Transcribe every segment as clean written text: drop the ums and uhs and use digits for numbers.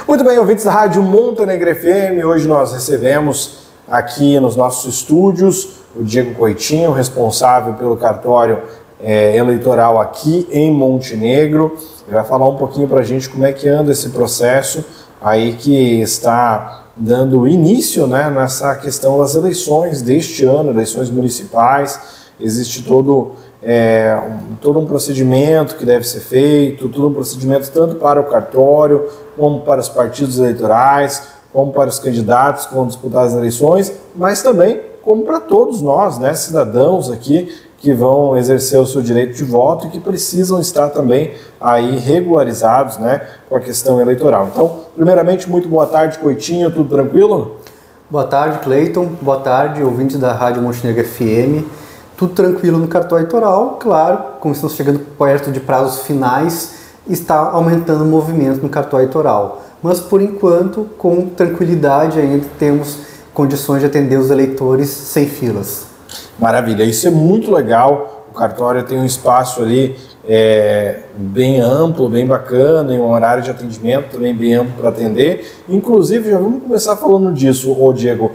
Muito bem, ouvintes da Rádio Montenegro FM, hoje nós recebemos aqui nos nossos estúdios o Diego Coitinho, responsável pelo cartório eleitoral aqui em Montenegro. Ele vai falar um pouquinho para a gente como é que anda esse processo aí que está dando início, né, nessa questão das eleições deste ano, eleições municipais. Existe todo um procedimento que deve ser feito, todo um procedimento tanto para o cartório, como para os partidos eleitorais, como para os candidatos que vão disputar as eleições, mas também como para todos nós, né, cidadãos aqui que vão exercer o seu direito de voto e que precisam estar também aí regularizados, né, com a questão eleitoral. Então, primeiramente, muito boa tarde, Coitinho, tudo tranquilo? Boa tarde, Cleiton. Boa tarde, ouvintes da Rádio Montenegro FM. Tudo tranquilo no cartório eleitoral, claro, como estamos chegando perto de prazos finais, está aumentando o movimento no cartório eleitoral. Mas, por enquanto, com tranquilidade, ainda temos condições de atender os eleitores sem filas. Maravilha, isso é muito legal. O cartório tem um espaço ali bem amplo, bem bacana, e um horário de atendimento também bem amplo para atender. Inclusive, já vamos começar falando disso, Diego.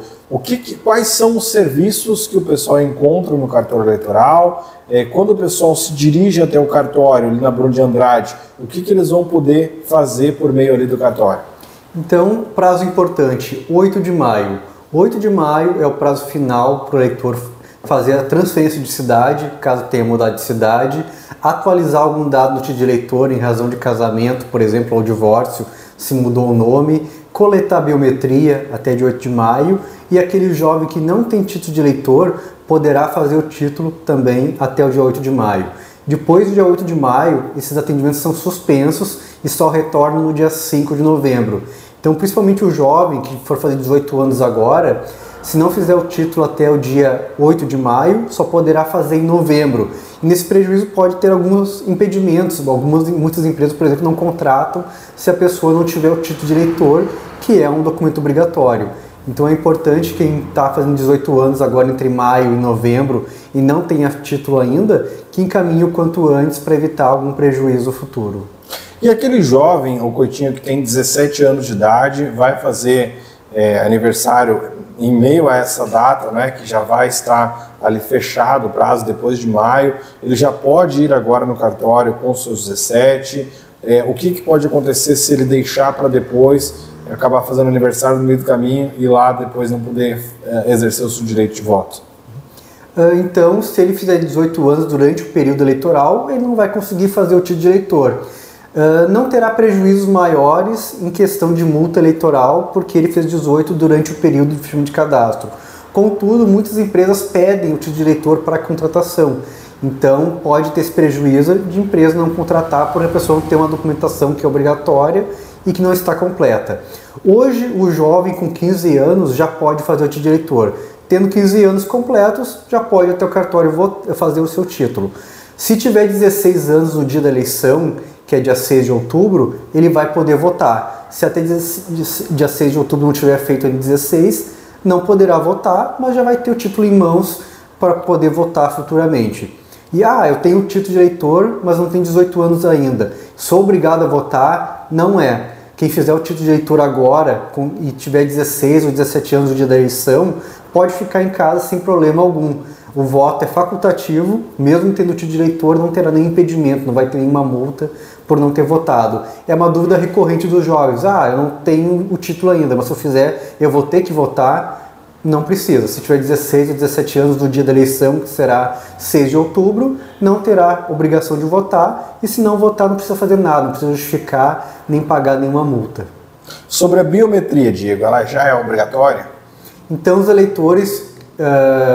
Quais são os serviços que o pessoal encontra no cartório eleitoral? Quando o pessoal se dirige até o cartório, ali na Brum de Andrade, o que eles vão poder fazer por meio ali do cartório? Então, prazo importante, 8 de maio. 8 de maio é o prazo final para o eleitor fazer a transferência de cidade, caso tenha mudado de cidade, atualizar algum dado no título de eleitor em razão de casamento, por exemplo, ou divórcio, se mudou o nome, coletar biometria até de 8 de maio, e aquele jovem que não tem título de eleitor poderá fazer o título também até o dia 8 de maio. Depois do dia 8 de maio, esses atendimentos são suspensos e só retornam no dia 5 de novembro. Então, principalmente o jovem que for fazer 18 anos agora, se não fizer o título até o dia 8 de maio, só poderá fazer em novembro. E nesse prejuízo pode ter alguns impedimentos. Muitas empresas, por exemplo, não contratam se a pessoa não tiver o título de eleitor, que é um documento obrigatório. Então é importante quem está fazendo 18 anos agora entre maio e novembro e não tenha título ainda, que encaminhe o quanto antes para evitar algum prejuízo futuro. E aquele jovem, o Coitinho, que tem 17 anos de idade, vai fazer aniversário em meio a essa data, né, que já vai estar ali fechado o prazo depois de maio, ele já pode ir agora no cartório com os seus 17. O que pode acontecer se ele deixar para depois, acabar fazendo aniversário no meio do caminho e lá depois não poder exercer o seu direito de voto? Então, se ele fizer 18 anos durante o período eleitoral, ele não vai conseguir fazer o título de eleitor. Não terá prejuízos maiores em questão de multa eleitoral, porque ele fez 18 durante o período de firma de cadastro. Contudo, muitas empresas pedem o título de eleitor para contratação. Então, pode ter esse prejuízo de empresa não contratar por a pessoa não ter uma documentação que é obrigatória e que não está completa. Hoje, o jovem com 15 anos já pode fazer o título de eleitor. Tendo 15 anos completos, já pode até o cartório fazer o seu título. Se tiver 16 anos no dia da eleição, que é dia 6 de outubro, ele vai poder votar. Se até dia 6 de outubro não tiver feito em 16, não poderá votar, mas já vai ter o título em mãos para poder votar futuramente. E eu tenho o título de eleitor, mas não tenho 18 anos ainda. Sou obrigado a votar? Não é. Quem fizer o título de eleitor agora e tiver 16 ou 17 anos no dia da eleição, pode ficar em casa sem problema algum. O voto é facultativo, mesmo tendo o título de eleitor, não terá nenhum impedimento, não vai ter nenhuma multa por não ter votado. É uma dúvida recorrente dos jovens. Eu não tenho o título ainda, mas se eu fizer, eu vou ter que votar. Não precisa. Se tiver 16 ou 17 anos no dia da eleição, que será 6 de outubro, não terá obrigação de votar. E se não votar, não precisa fazer nada, não precisa justificar nem pagar nenhuma multa. Sobre a biometria, Diego, ela já é obrigatória? Então, os eleitores,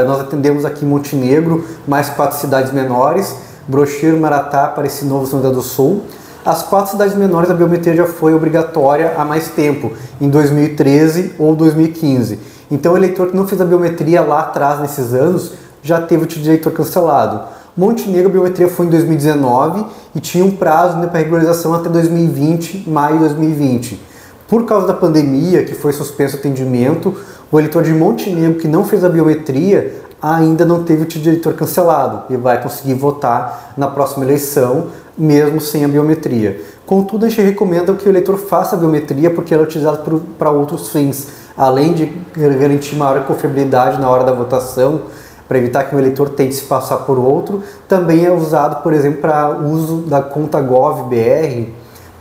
nós atendemos aqui em Montenegro, mais 4 cidades menores, Brocheiro, Maratá, Aparecida, Novo São José do Sul. As 4 cidades menores, a biometria já foi obrigatória há mais tempo, em 2013 ou 2015. Então, o eleitor que não fez a biometria lá atrás, nesses anos, já teve o título de eleitor cancelado. Montenegro, a biometria foi em 2019 e tinha um prazo para regularização até 2020, maio de 2020. Por causa da pandemia, que foi suspenso o atendimento, o eleitor de Montenegro que não fez a biometria ainda não teve o título de eleitor cancelado e vai conseguir votar na próxima eleição, mesmo sem a biometria. Contudo, a gente recomenda que o eleitor faça a biometria porque ela é utilizada para outros fins, além de garantir maior confiabilidade na hora da votação, para evitar que o eleitor tente se passar por outro. Também é usado, por exemplo, para uso da conta Gov.br,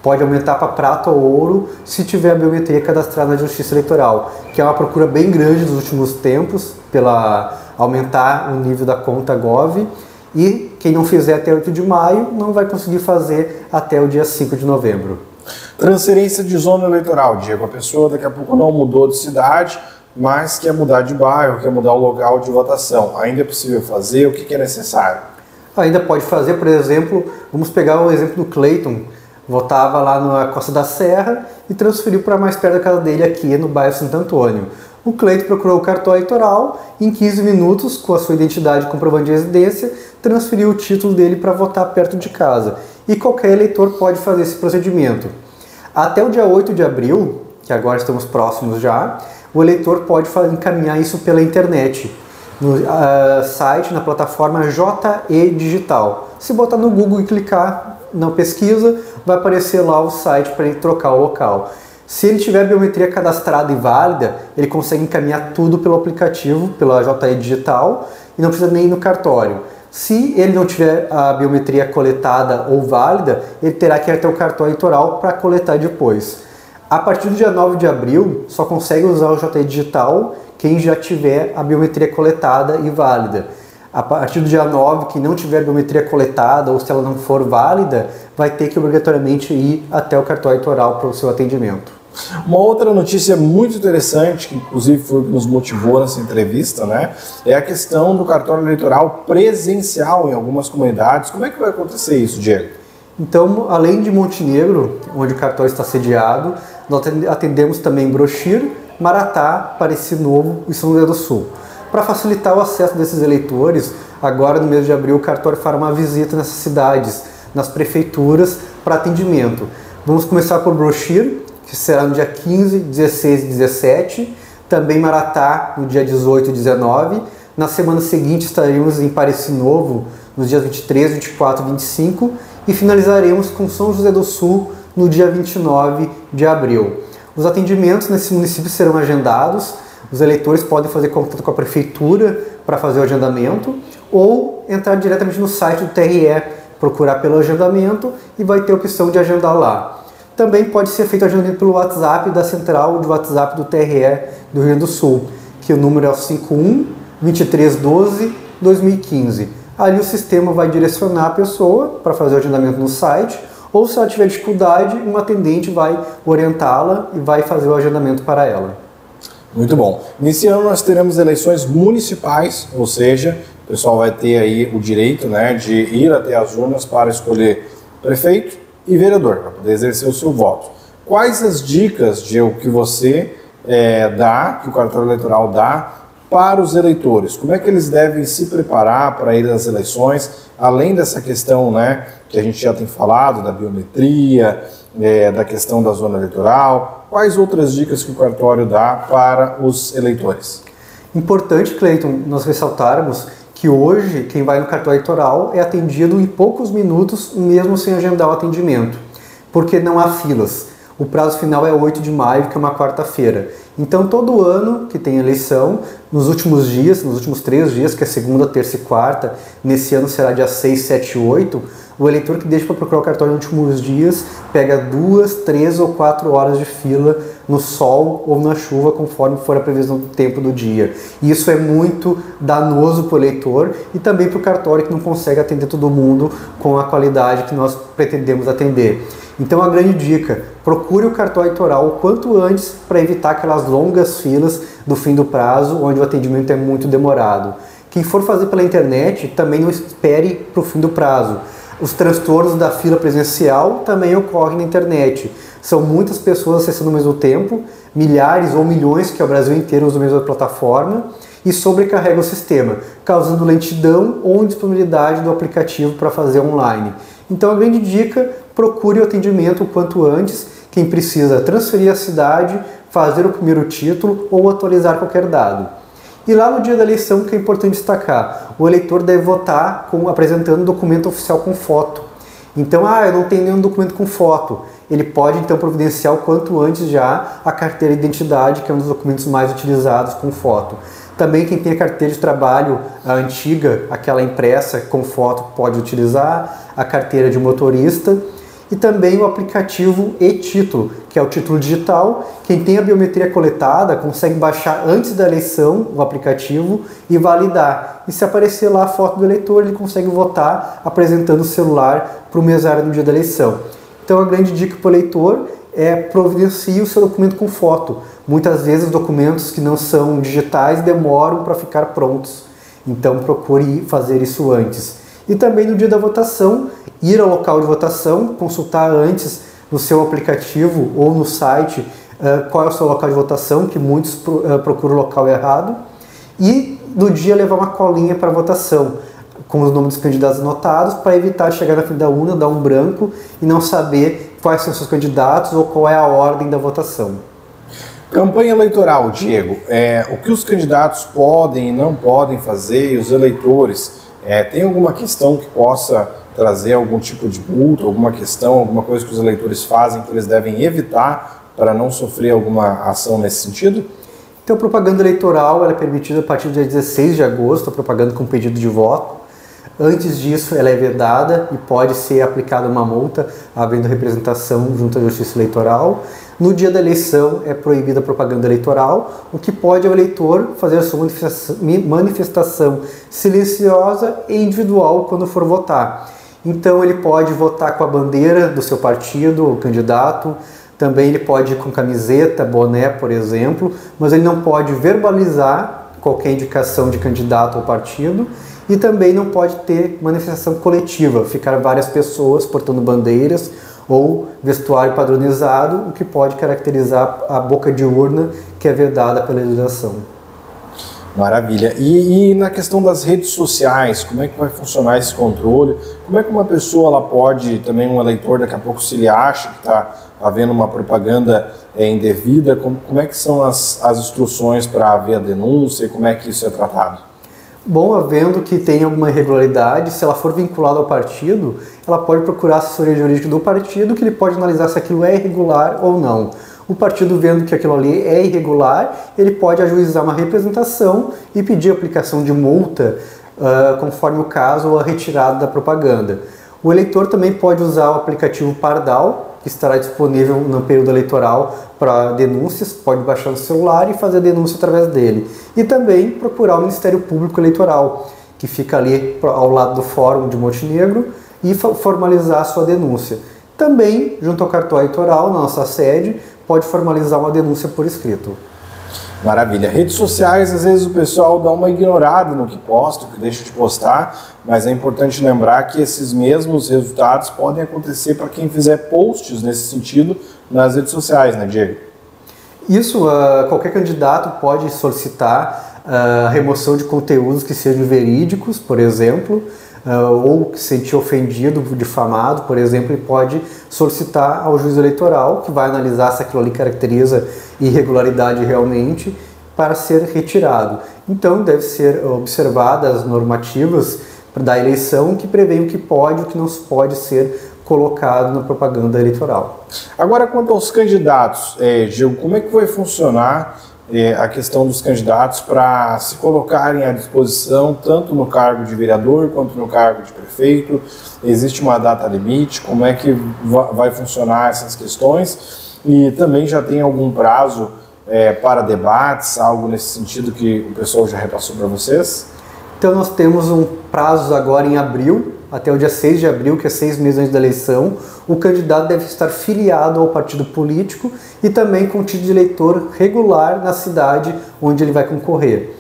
pode aumentar para prata ou ouro se tiver a biometria cadastrada na Justiça Eleitoral, que é uma procura bem grande nos últimos tempos, pela aumentar o nível da conta Gov, e quem não fizer até 8 de maio não vai conseguir fazer até o dia 5 de novembro. Transferência de zona eleitoral, Diego. A pessoa daqui a pouco não mudou de cidade, mas quer mudar de bairro, quer mudar o local de votação. Ainda é possível fazer? O que é necessário? Ainda pode fazer, por exemplo, vamos pegar o exemplo do Cleiton, votava lá na Costa da Serra e transferiu para mais perto da casa dele aqui no bairro Santo Antônio. O Cleiton procurou o cartório eleitoral, em 15 minutos, com a sua identidade e comprovante de residência, transferiu o título dele para votar perto de casa. E qualquer eleitor pode fazer esse procedimento. Até o dia 8 de abril, que agora estamos próximos já, o eleitor pode encaminhar isso pela internet, no site, na plataforma JE Digital. Se botar no Google e clicar na pesquisa, vai aparecer lá o site para ele trocar o local. Se ele tiver a biometria cadastrada e válida, ele consegue encaminhar tudo pelo aplicativo, pela JE Digital, e não precisa nem ir no cartório. Se ele não tiver a biometria coletada ou válida, ele terá que ir até o cartório eleitoral para coletar depois. A partir do dia 9 de abril, só consegue usar o JE Digital quem já tiver a biometria coletada e válida. A partir do dia 9, quem não tiver a biometria coletada ou se ela não for válida, vai ter que obrigatoriamente ir até o cartório eleitoral para o seu atendimento. Uma outra notícia muito interessante, que inclusive foi o que nos motivou nessa entrevista, né, é a questão do cartório eleitoral presencial em algumas comunidades. Como é que vai acontecer isso, Diego? Então, além de Montenegro, onde o cartório está sediado, nós atendemos também Brochir, Maratá, Aparecido Novo e São José do Sul. Para facilitar o acesso desses eleitores, agora no mês de abril o cartório fará uma visita nessas cidades, nas prefeituras, para atendimento. Vamos começar por Brochir, que será no dia 15, 16 e 17, também Maratá no dia 18 e 19. Na semana seguinte estaremos em Aparecido Novo, nos dias 23, 24 e 25, e finalizaremos com São José do Sul no dia 29 de abril. Os atendimentos nesse município serão agendados, os eleitores podem fazer contato com a prefeitura para fazer o agendamento ou entrar diretamente no site do TRE, procurar pelo agendamento e vai ter a opção de agendar lá. Também pode ser feito agendamento pelo WhatsApp da central de WhatsApp do TRE do Rio Grande do Sul, que o número é o 51 2312 2015. Ali o sistema vai direcionar a pessoa para fazer o agendamento no site, ou se ela tiver dificuldade, um atendente vai orientá-la e vai fazer o agendamento para ela. Muito bom. Nesse ano nós teremos eleições municipais, ou seja, o pessoal vai ter aí o direito, né, de ir até as urnas para escolher prefeito e vereador, para poder exercer o seu voto. Quais as dicas, Diego, que você dá, que o cartório eleitoral dá para os eleitores? Como é que eles devem se preparar para ir às eleições, além dessa questão, né, que a gente já tem falado, da biometria, da questão da zona eleitoral? Quais outras dicas que o cartório dá para os eleitores? Importante, Cleiton, nós ressaltarmos que hoje quem vai no cartório eleitoral é atendido em poucos minutos, mesmo sem agendar o atendimento, porque não há filas. O prazo final é 8 de maio, que é uma quarta-feira. Então, todo ano que tem eleição, nos últimos dias, nos últimos 3 dias, que é segunda, terça e quarta, nesse ano será dia 6, 7 e 8, o eleitor que deixa para procurar o cartório nos últimos dias pega 2, 3 ou 4 horas de fila no sol ou na chuva, conforme for a previsão do tempo do dia. E isso é muito danoso para o eleitor e também para o cartório, que não consegue atender todo mundo com a qualidade que nós pretendemos atender. Então, a grande dica, procure o cartório eleitoral o quanto antes para evitar aquelas longas filas do fim do prazo, onde o atendimento é muito demorado. Quem for fazer pela internet, também não espere para o fim do prazo. Os transtornos da fila presencial também ocorrem na internet. São muitas pessoas acessando ao mesmo tempo, milhares ou milhões, que é o Brasil inteiro usa a mesma plataforma, e sobrecarrega o sistema, causando lentidão ou indisponibilidade do aplicativo para fazer online. Então, a grande dica, procure o atendimento o quanto antes, quem precisa transferir a cidade, fazer o primeiro título ou atualizar qualquer dado. E lá no dia da eleição, que é importante destacar, o eleitor deve votar apresentando documento oficial com foto. Então, eu não tenho nenhum documento com foto. Ele pode, então, providenciar o quanto antes já a carteira de identidade, que é um dos documentos mais utilizados com foto. Também quem tem a carteira de trabalho, a antiga, aquela impressa com foto, pode utilizar, a carteira de motorista e também o aplicativo e-título, que é o título digital. Quem tem a biometria coletada consegue baixar antes da eleição o aplicativo e validar. E se aparecer lá a foto do eleitor, ele consegue votar apresentando o celular para o mesário no dia da eleição. Então a grande dica para o eleitor é providencie o seu documento com foto. Muitas vezes os documentos que não são digitais demoram para ficar prontos. Então procure fazer isso antes. E também no dia da votação, ir ao local de votação, consultar antes no seu aplicativo ou no site qual é o seu local de votação, que muitos procuram o local errado. E no dia levar uma colinha para a votação, com os nomes dos candidatos anotados, para evitar chegar na frente da urna, dar um branco e não saber quais são os seus candidatos ou qual é a ordem da votação. Campanha eleitoral, Diego, o que os candidatos podem e não podem fazer e os eleitores, tem alguma questão que possa trazer algum tipo de multa, alguma questão, alguma coisa que os eleitores fazem que eles devem evitar para não sofrer alguma ação nesse sentido? Então, a propaganda eleitoral ela é permitida a partir do dia 16 de agosto, a propaganda com pedido de voto. Antes disso, ela é vedada e pode ser aplicada uma multa, havendo representação junto à Justiça Eleitoral. No dia da eleição, é proibida a propaganda eleitoral, o que pode é o eleitor fazer a sua manifestação silenciosa e individual quando for votar. Então, ele pode votar com a bandeira do seu partido ou candidato. Também ele pode ir com camiseta, boné, por exemplo, mas ele não pode verbalizar qualquer indicação de candidato ou partido. E também não pode ter manifestação coletiva, ficar várias pessoas portando bandeiras ou vestuário padronizado, o que pode caracterizar a boca de urna que é vedada pela legislação. Maravilha. E na questão das redes sociais, como é que vai funcionar esse controle? Como é que uma pessoa ela pode, também um eleitor, daqui a pouco se ele acha que está havendo uma propaganda indevida, como é que são as instruções para haver a denúncia e como é que isso é tratado? Bom, havendo que tem alguma irregularidade, se ela for vinculada ao partido, ela pode procurar a assessoria jurídica do partido, que ele pode analisar se aquilo é irregular ou não. O partido, vendo que aquilo ali é irregular, ele pode ajuizar uma representação e pedir a aplicação de multa, conforme o caso, ou a retirada da propaganda. O eleitor também pode usar o aplicativo Pardal, que estará disponível no período eleitoral para denúncias, pode baixar no celular e fazer a denúncia através dele. E também procurar o Ministério Público Eleitoral, que fica ali ao lado do Fórum de Montenegro, e formalizar a sua denúncia. Também, junto ao cartório eleitoral, na nossa sede, pode formalizar uma denúncia por escrito. Maravilha. Redes sociais, às vezes o pessoal dá uma ignorada no que posta, no que deixa de postar, mas é importante lembrar que esses mesmos resultados podem acontecer para quem fizer posts nesse sentido nas redes sociais, né, Diego? Isso, qualquer candidato pode solicitar a remoção de conteúdos que sejam verídicos, por exemplo, ou que se sentir ofendido, difamado, por exemplo, ele pode solicitar ao juiz eleitoral, que vai analisar se aquilo ali caracteriza irregularidade realmente, para ser retirado. Então, deve ser observadas as normativas da eleição que prevêem o que pode e o que não pode ser colocado na propaganda eleitoral. Agora, quanto aos candidatos, Gil, como é que vai funcionar a questão dos candidatos para se colocarem à disposição tanto no cargo de vereador quanto no cargo de prefeito? Existe uma data limite? Como é que vai funcionar essas questões? E também já tem algum prazo para debates, algo nesse sentido que o pessoal já repassou para vocês? Então nós temos um prazo agora em abril, até o dia 6 de abril, que é 6 meses antes da eleição. O candidato deve estar filiado ao partido político e também com título de eleitor regular na cidade onde ele vai concorrer.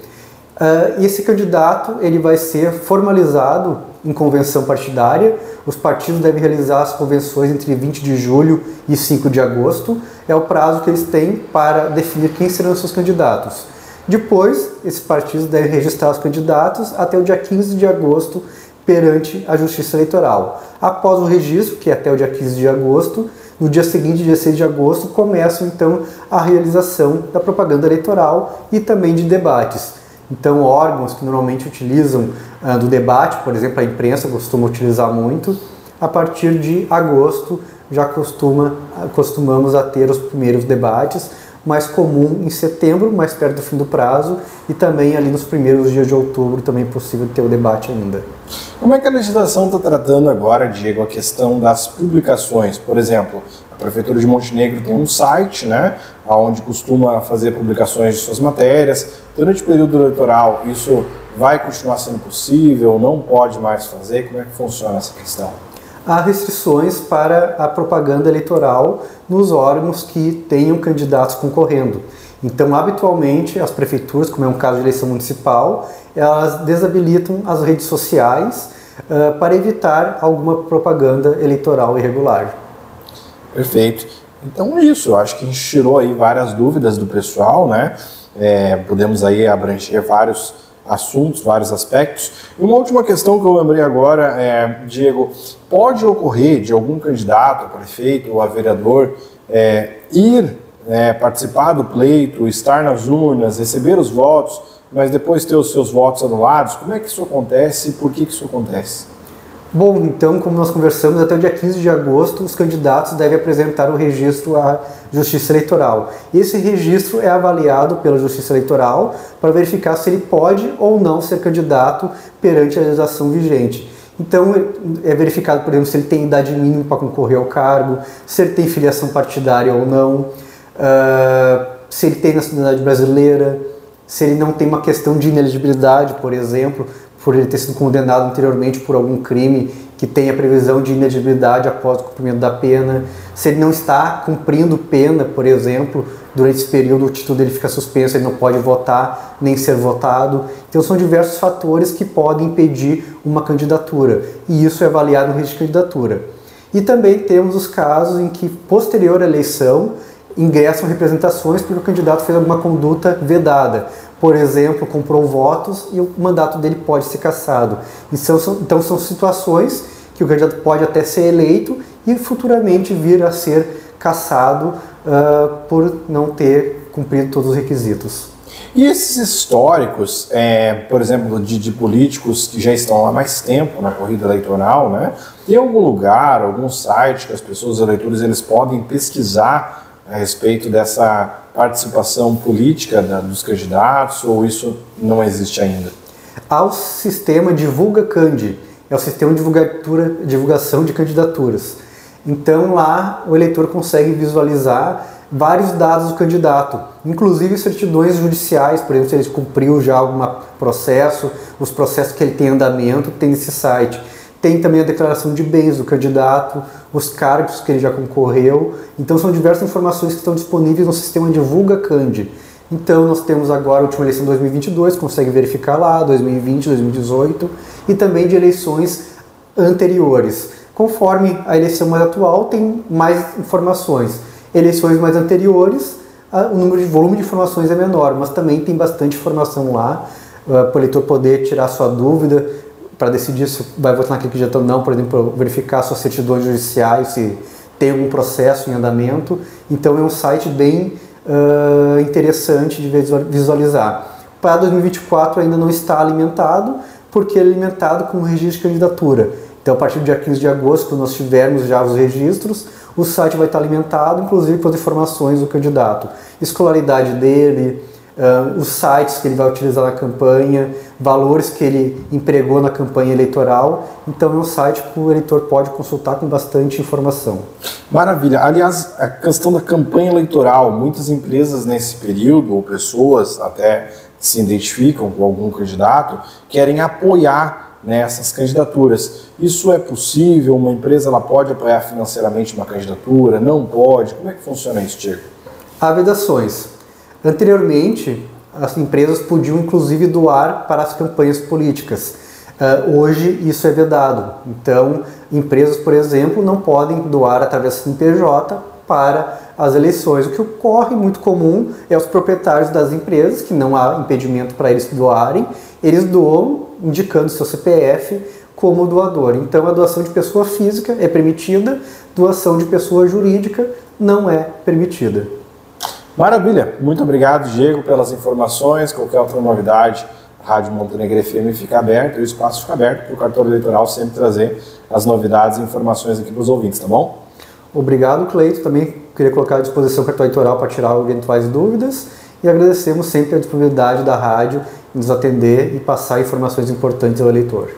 E esse candidato ele vai ser formalizado em convenção partidária. Os partidos devem realizar as convenções entre 20 de julho e 5 de agosto. É o prazo que eles têm para definir quem serão os seus candidatos. Depois, esses partidos devem registrar os candidatos até o dia 15 de agosto perante a Justiça Eleitoral. Após o registro, que é até o dia 15 de agosto, no dia seguinte, dia 6 de agosto, começam então a realização da propaganda eleitoral e também de debates. Então, órgãos que normalmente utilizam do debate, por exemplo, a imprensa costuma utilizar muito, a partir de agosto já costumamos a ter os primeiros debates, mais comum em setembro, mais perto do fim do prazo, e também ali nos primeiros dias de outubro também é possível ter o debate ainda. Como é que a legislação está tratando agora, Diego, a questão das publicações? Por exemplo, a Prefeitura de Montenegro tem um site, né, onde costuma fazer publicações de suas matérias. Durante o período eleitoral, isso vai continuar sendo possível? Não pode mais fazer? Como é que funciona essa questão? Há restrições para a propaganda eleitoral nos órgãos que tenham candidatos concorrendo. Então, habitualmente, as prefeituras, como é um caso de eleição municipal, elas desabilitam as redes sociais para evitar alguma propaganda eleitoral irregular. Perfeito. Então é isso, eu acho que a gente tirou aí várias dúvidas do pessoal, né? Podemos aí abranger vários assuntos, vários aspectos. E uma última questão que eu lembrei agora, Diego, pode ocorrer de algum candidato a prefeito ou a vereador ir participar do pleito, estar nas urnas, receber os votos, mas depois ter os seus votos anulados? Como é que isso acontece e por que isso acontece? Bom, então, como nós conversamos, até o dia 15 de agosto, os candidatos devem apresentar o registro à Justiça Eleitoral. Esse registro é avaliado pela Justiça Eleitoral para verificar se ele pode ou não ser candidato perante a legislação vigente. Então, é verificado, por exemplo, se ele tem idade mínima para concorrer ao cargo, se ele tem filiação partidária ou não, se ele tem nacionalidade brasileira, se ele não tem uma questão de inelegibilidade, por exemplo, por ele ter sido condenado anteriormente por algum crime que tenha previsão de inelegibilidade após o cumprimento da pena, se ele não está cumprindo pena, por exemplo, durante esse período o título dele fica suspenso, ele não pode votar nem ser votado. Então são diversos fatores que podem impedir uma candidatura, e isso é avaliado no registro de candidatura. E também temos os casos em que, posterior à eleição, ingressam representações porque o candidato fez alguma conduta vedada. Por exemplo, comprou votos e o mandato dele pode ser cassado. Então são situações que o candidato pode até ser eleito e futuramente vir a ser cassado por não ter cumprido todos os requisitos. E esses históricos, por exemplo, de políticos que já estão há mais tempo na corrida eleitoral, né? Tem algum lugar, algum site que as pessoas, os eleitores, eles podem pesquisar a respeito dessa participação política dos candidatos, ou isso não existe ainda? Há o sistema DivulgaCandi, é o sistema de divulgação de candidaturas. Então lá o eleitor consegue visualizar vários dados do candidato, inclusive certidões judiciais, por exemplo, se ele cumpriu já algum processo, os processos que ele tem em andamento, tem nesse site. Tem também a declaração de bens do candidato, os cargos que ele já concorreu. Então são diversas informações que estão disponíveis no sistema DivulgaCandi. Então nós temos agora a última eleição de 2022, consegue verificar lá, 2020, 2018, e também de eleições anteriores. Conforme a eleição mais atual, tem mais informações. Eleições mais anteriores, o volume de informações é menor, mas também tem bastante informação lá, para o eleitor poder tirar sua dúvida, para decidir se vai votar naquele candidato ou não, por exemplo, verificar suas certidões judiciais, se tem algum processo em andamento. Então é um site bem interessante de visualizar. Para 2024 ainda não está alimentado, porque é alimentado com o registro de candidatura. Então a partir do dia 15 de agosto, quando nós tivermos já os registros, o site vai estar alimentado, inclusive com as informações do candidato, escolaridade dele, os sites que ele vai utilizar na campanha, valores que ele empregou na campanha eleitoral. Então é um site que o eleitor pode consultar com bastante informação. Maravilha. Aliás, a questão da campanha eleitoral, muitas empresas nesse período, ou pessoas até que se identificam com algum candidato, querem apoiar nessas candidaturas. Isso é possível? Uma empresa ela pode apoiar financeiramente uma candidatura? Não pode? Como é que funciona isso, Diego? Há vedações. Anteriormente, as empresas podiam inclusive doar para as campanhas políticas. Hoje isso é vedado. Então, empresas, por exemplo, não podem doar através do CNPJ para as eleições. O que ocorre muito comum é os proprietários das empresas, que não há impedimento para eles doarem, eles doam indicando seu CPF como doador. Então, a doação de pessoa física é permitida, doação de pessoa jurídica não é permitida. Maravilha, muito obrigado, Diego, pelas informações. Qualquer outra novidade, a Rádio Montenegro FM fica aberta, o espaço fica aberto para o cartório eleitoral sempre trazer as novidades e informações aqui para os ouvintes, tá bom? Obrigado, Cleito. Também queria colocar à disposição o cartório eleitoral para tirar eventuais dúvidas e agradecemos sempre a disponibilidade da rádio em nos atender e passar informações importantes ao eleitor.